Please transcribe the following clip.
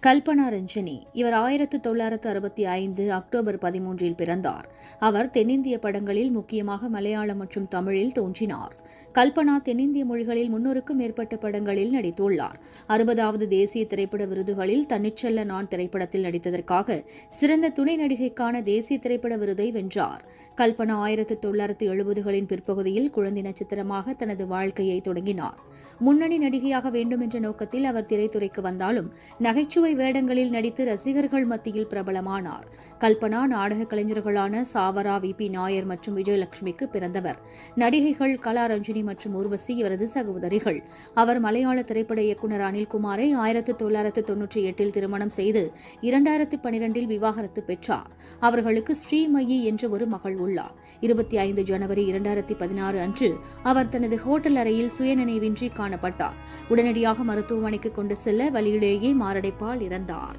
கல்பனா ரஞ்சனி. இவர் 1965 அக்டோபர் 13 பிறந்தார். அவர் தென்னிந்திய படங்களில், முக்கியமாக மலையாளம் மற்றும் தமிழில் தோன்றினார். கல்பனா தென்னிந்திய மொழிகளில் 300க்கும் மேற்பட்ட படங்களில் நடித்துள்ளார். 60வது தேசிய திரைப்பட விருதுகளில் தன்னிச்சல்ல நான் திரைப்படத்தில் நடித்ததற்காக சிறந்த துணை நடிகைக்கான தேசிய திரைப்பட விருதை வென்றார். கல்பனா 1970களின் பிற்பகுதியில் குழந்தை நட்சத்திரமாக தனது வாழ்க்கையை தொடங்கினார். முன்னணி நடிகையாக வேண்டும் என்ற நோக்கத்தில் அவர் திரைத்துறைக்கு வந்தாலும் நகைச்சுவை வேடங்களில் நடித்து ரசிகர்கள் மத்தியில் பிரபலமானார். கல்பனா நாடக கலைஞர்களான சாவரா, வி.பி. நாயர் மற்றும் விஜயலட்சுமிக்கு பிறந்தவர். நடிகைகள் கலா ரஞ்சினி மற்றும் ஊர்வசி இவரது சகோதரிகள். அவர் மலையாள திரைப்பட இயக்குநர் அனில்குமாரை 1998 திருமணம் செய்து 2012 விவாகரத்து பெற்றார். அவர்களுக்கு ஸ்ரீமயி என்ற ஒரு மகள் உள்ளார். 25 ஜனவரி 2016 அன்று அவர் தனது ஹோட்டல் அறையில் சுயநினைவின்றி காணப்பட்டார். உடனடியாக மருத்துவமனைக்கு கொண்டு செல்ல வழியிலேயே மாரடைப்பால் இறந்தார்.